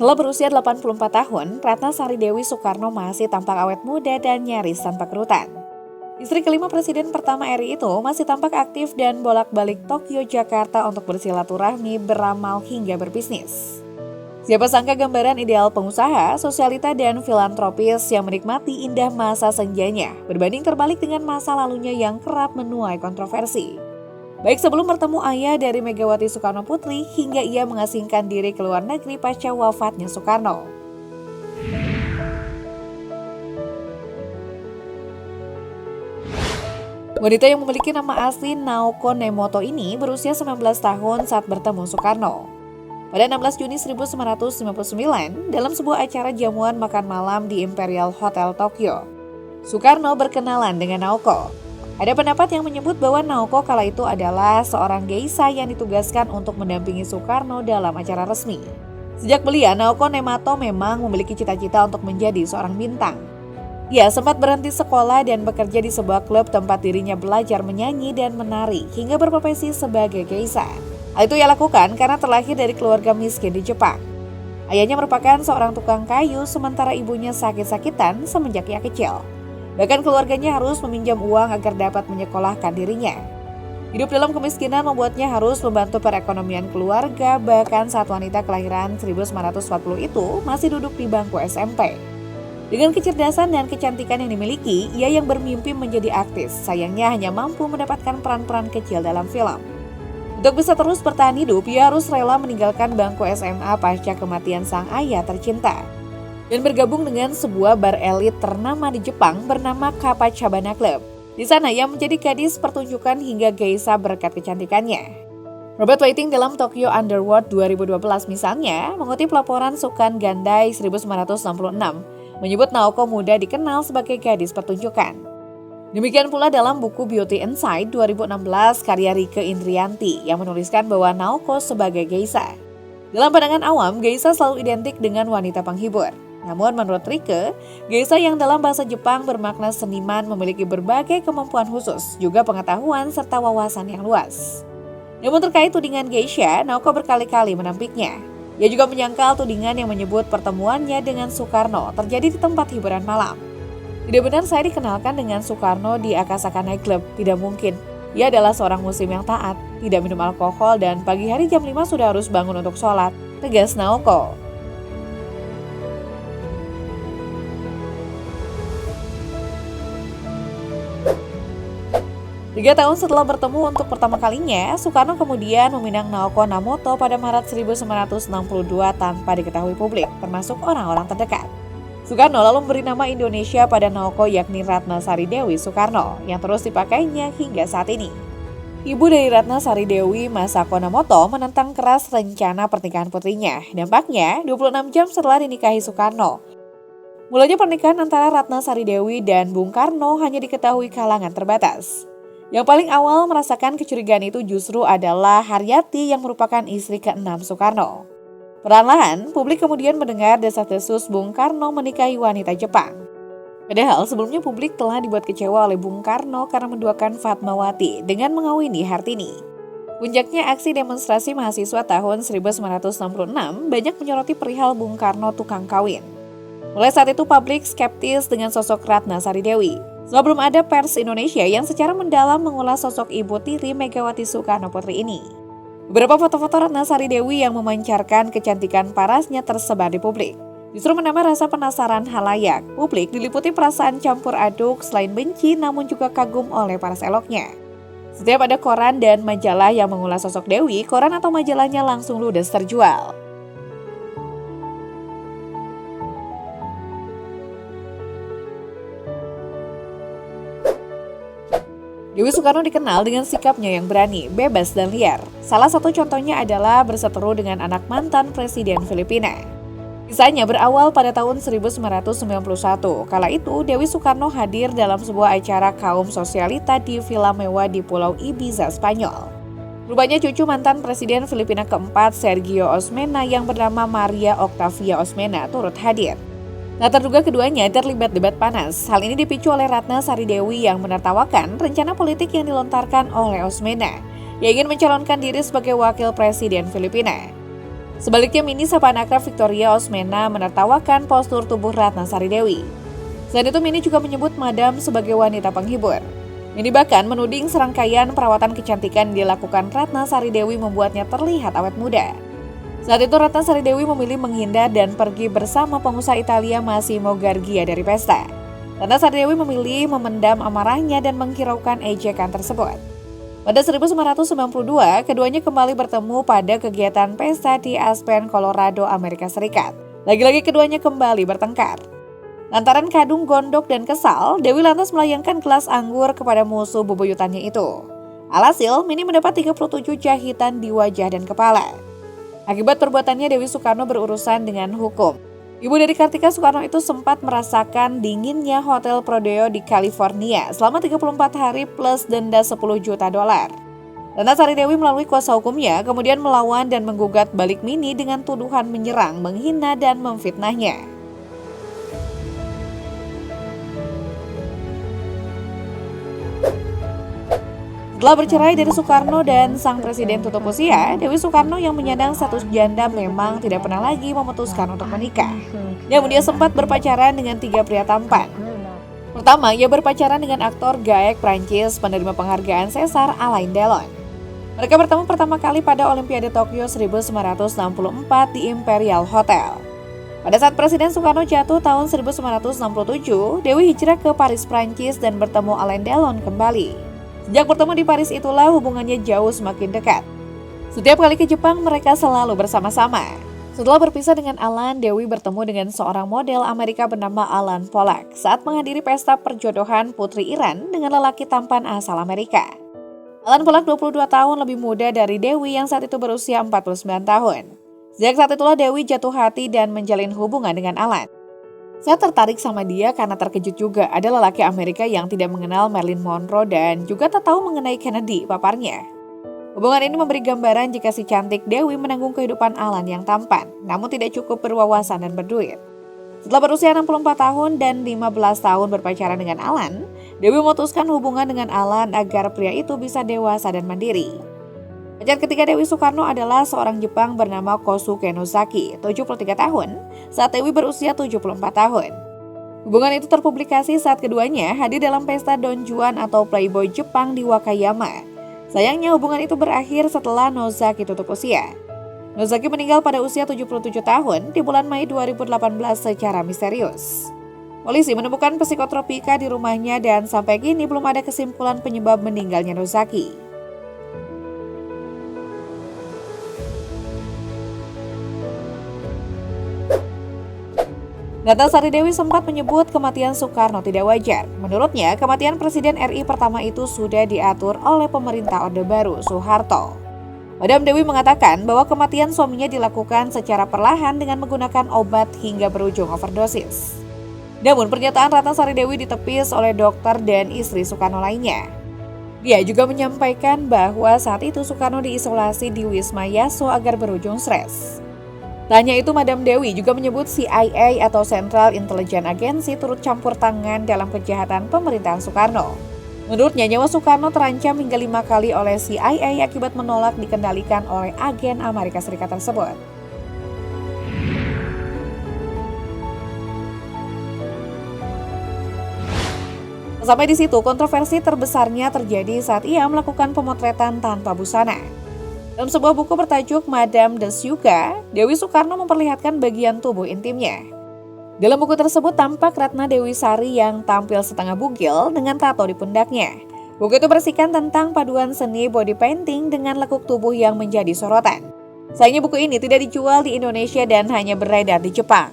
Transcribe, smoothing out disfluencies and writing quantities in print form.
Setelah berusia 84 tahun, Ratna Sari Dewi Soekarno masih tampak awet muda dan nyaris tanpa kerutan. Istri kelima Presiden pertama RI itu masih tampak aktif dan bolak-balik Tokyo, Jakarta untuk bersilaturahmi, beramal hingga berbisnis. Siapa sangka gambaran ideal pengusaha, sosialita dan filantropis yang menikmati indah masa senjanya berbanding terbalik dengan masa lalunya yang kerap menuai kontroversi. Baik sebelum bertemu ayah dari Megawati Soekarno Putri hingga ia mengasingkan diri ke luar negeri pasca wafatnya Soekarno. Wanita yang memiliki nama asli Naoko Nemoto ini berusia 19 tahun saat bertemu Soekarno. Pada 16 Juni 1959, dalam sebuah acara jamuan makan malam di Imperial Hotel Tokyo, Soekarno berkenalan dengan Naoko. Ada pendapat yang menyebut bahwa Naoko kala itu adalah seorang geisha yang ditugaskan untuk mendampingi Soekarno dalam acara resmi. Sejak belia, Naoko Nemoto memang memiliki cita-cita untuk menjadi seorang bintang. Ia sempat berhenti sekolah dan bekerja di sebuah klub tempat dirinya belajar menyanyi dan menari hingga berprofesi sebagai geisha. Hal itu ia lakukan karena terlahir dari keluarga miskin di Jepang. Ayahnya merupakan seorang tukang kayu sementara ibunya sakit-sakitan semenjak ia kecil. Bahkan keluarganya harus meminjam uang agar dapat menyekolahkan dirinya. Hidup dalam kemiskinan membuatnya harus membantu perekonomian keluarga, bahkan saat wanita kelahiran 1940 itu masih duduk di bangku SMP. Dengan kecerdasan dan kecantikan yang dimiliki, ia yang bermimpi menjadi artis, sayangnya hanya mampu mendapatkan peran-peran kecil dalam film. Untuk bisa terus bertahan hidup, ia harus rela meninggalkan bangku SMA pasca kematian sang ayah tercinta dan bergabung dengan sebuah bar elit ternama di Jepang bernama Kapacabana Club. Di sana ia menjadi gadis pertunjukan hingga geisha berkat kecantikannya. Robert Whiting dalam Tokyo Underworld 2012 misalnya mengutip laporan Sukan Gandai 1966 menyebut Naoko muda dikenal sebagai gadis pertunjukan. Demikian pula dalam buku Beauty Inside 2016 karya Rieke Indrianti yang menuliskan bahwa Naoko sebagai geisha. Dalam pandangan awam, geisha selalu identik dengan wanita penghibur. Namun menurut Rieke, geisha yang dalam bahasa Jepang bermakna seniman memiliki berbagai kemampuan khusus, juga pengetahuan serta wawasan yang luas. Namun terkait tudingan geisha, Naoko berkali-kali menampiknya. Ia juga menyangkal tudingan yang menyebut pertemuannya dengan Soekarno terjadi di tempat hiburan malam. Tidak benar saya dikenalkan dengan Soekarno di Akasaka Night Club, tidak mungkin. Ia adalah seorang muslim yang taat, tidak minum alkohol dan pagi hari jam 5 sudah harus bangun untuk sholat, tegas Naoko. Tiga tahun setelah bertemu untuk pertama kalinya, Soekarno kemudian meminang Naoko Nemoto pada Maret 1962 tanpa diketahui publik, termasuk orang-orang terdekat. Soekarno lalu memberi nama Indonesia pada Naoko yakni Ratna Sari Dewi Soekarno yang terus dipakainya hingga saat ini. Ibu dari Ratna Sari Dewi, Masako Nemoto, menentang keras rencana pernikahan putrinya. Dampaknya, 26 jam setelah dinikahi Soekarno. Mulanya pernikahan antara Ratna Sari Dewi dan Bung Karno hanya diketahui kalangan terbatas. Yang paling awal merasakan kecurigaan itu justru adalah Haryati yang merupakan istri ke-6 Soekarno. Perlahan, publik kemudian mendengar desas-desus Bung Karno menikahi wanita Jepang. Padahal sebelumnya publik telah dibuat kecewa oleh Bung Karno karena menduakan Fatmawati dengan mengawini Hartini. Puncaknya aksi demonstrasi mahasiswa tahun 1966 banyak menyoroti perihal Bung Karno tukang kawin. Mulai saat itu publik skeptis dengan sosok Ratna Sari Dewi. Sebab belum ada pers Indonesia yang secara mendalam mengulas sosok ibu tiri Megawati Soekarno Putri ini. Beberapa foto-foto Ratna Sari Dewi yang memancarkan kecantikan parasnya tersebar di publik. Justru menambah rasa penasaran halayak. Publik diliputi perasaan campur aduk selain benci namun juga kagum oleh paras eloknya. Setiap ada koran dan majalah yang mengulas sosok Dewi, koran atau majalahnya langsung ludes terjual. Dewi Soekarno dikenal dengan sikapnya yang berani, bebas, dan liar. Salah satu contohnya adalah berseteru dengan anak mantan Presiden Filipina. Kisahnya berawal pada tahun 1991. Kala itu, Dewi Soekarno hadir dalam sebuah acara kaum sosialita di villa mewah di Pulau Ibiza, Spanyol. Rupanya cucu mantan Presiden Filipina keempat Sergio Osmena yang bernama Maria Octavia Osmena turut hadir. Tak terduga keduanya terlibat debat panas. Hal ini dipicu oleh Ratna Sari Dewi yang menertawakan rencana politik yang dilontarkan oleh Osmena, yang ingin mencalonkan diri sebagai wakil presiden Filipina. Sebaliknya, Mini sapaan akrab Victoria Osmena menertawakan postur tubuh Ratna Sari Dewi. Selain itu, Mini juga menyebut Madam sebagai wanita penghibur. Mini bahkan menuding serangkaian perawatan kecantikan yang dilakukan Ratna Sari Dewi membuatnya terlihat awet muda. Saat itu Ratna Sari Dewi memilih menghindar dan pergi bersama pengusaha Italia Massimo Gargia dari pesta. Ratna Sari Dewi memilih memendam amarahnya dan menghiraukan ejekan tersebut. Pada 1992, keduanya kembali bertemu pada kegiatan pesta di Aspen, Colorado, Amerika Serikat. Lagi-lagi keduanya kembali bertengkar. Lantaran kadung gondok dan kesal, Dewi lantas melayangkan gelas anggur kepada musuh bebuyutannya itu. Alhasil, Mini mendapat 37 jahitan di wajah dan kepala. Akibat perbuatannya, Dewi Soekarno berurusan dengan hukum. Ibu dari Kartika Soekarno itu sempat merasakan dinginnya Hotel Prodeo di California selama 34 hari plus denda 10 juta dolar. Ratna Sari Dewi melalui kuasa hukumnya kemudian melawan dan menggugat balik Mini dengan tuduhan menyerang, menghina, dan memfitnahnya. Setelah bercerai dari Soekarno dan sang presiden tutup usia, Dewi Soekarno yang menyandang status janda memang tidak pernah lagi memutuskan untuk menikah. Namun dia sempat berpacaran dengan 3 pria tampan. Pertama, ia berpacaran dengan aktor Gaek Prancis penerima penghargaan César Alain Delon. Mereka bertemu pertama kali pada Olimpiade Tokyo 1964 di Imperial Hotel. Pada saat Presiden Soekarno jatuh tahun 1967, Dewi hijrah ke Paris, Prancis dan bertemu Alain Delon kembali. Sejak bertemu di Paris itulah hubungannya jauh semakin dekat. Setiap kali ke Jepang mereka selalu bersama-sama. Setelah berpisah dengan Alan, Dewi bertemu dengan seorang model Amerika bernama Alan Pollack saat menghadiri pesta perjodohan putri Iran dengan lelaki tampan asal Amerika. Alan Pollack 22 tahun lebih muda dari Dewi yang saat itu berusia 49 tahun. Sejak saat itulah Dewi jatuh hati dan menjalin hubungan dengan Alan. Saya tertarik sama dia karena terkejut juga ada lelaki Amerika yang tidak mengenal Marilyn Monroe dan juga tak tahu mengenai Kennedy, paparnya. Hubungan ini memberi gambaran jika si cantik Dewi menanggung kehidupan Alan yang tampan, namun tidak cukup berwawasan dan berduit. Setelah berusia 64 tahun dan 15 tahun berpacaran dengan Alan, Dewi memutuskan hubungan dengan Alan agar pria itu bisa dewasa dan mandiri. Pacar ketiga Dewi Soekarno adalah seorang Jepang bernama Kosuke Nozaki, 73 tahun, saat Dewi berusia 74 tahun. Hubungan itu terpublikasi saat keduanya hadir dalam pesta Don Juan atau Playboy Jepang di Wakayama. Sayangnya hubungan itu berakhir setelah Nozaki tutup usia. Nozaki meninggal pada usia 77 tahun di bulan Mei 2018 secara misterius. Polisi menemukan psikotropika di rumahnya dan sampai kini belum ada kesimpulan penyebab meninggalnya Nozaki. Ratna Sari Dewi sempat menyebut kematian Soekarno tidak wajar. Menurutnya, kematian Presiden RI pertama itu sudah diatur oleh pemerintah Orde Baru, Soeharto. Madam Dewi mengatakan bahwa kematian suaminya dilakukan secara perlahan dengan menggunakan obat hingga berujung overdosis. Namun pernyataan Ratna Sari Dewi ditepis oleh dokter dan istri Soekarno lainnya. Dia juga menyampaikan bahwa saat itu Soekarno diisolasi di Wisma Yaso agar berujung stres. Tanya itu, Madam Dewi juga menyebut CIA atau Central Intelligence Agency turut campur tangan dalam kejahatan pemerintahan Soekarno. Menurutnya, nyawa Soekarno terancam hingga 5 kali oleh CIA akibat menolak dikendalikan oleh agen Amerika Serikat tersebut. Sampai di situ, kontroversi terbesarnya terjadi saat ia melakukan pemotretan tanpa busana. Dalam sebuah buku bertajuk Madame de Suga, Dewi Soekarno memperlihatkan bagian tubuh intimnya. Dalam buku tersebut tampak Ratna Dewi Sari yang tampil setengah bugil dengan tato di pundaknya. Buku itu berisikan tentang paduan seni body painting dengan lekuk tubuh yang menjadi sorotan. Sayangnya buku ini tidak dijual di Indonesia dan hanya beredar di Jepang.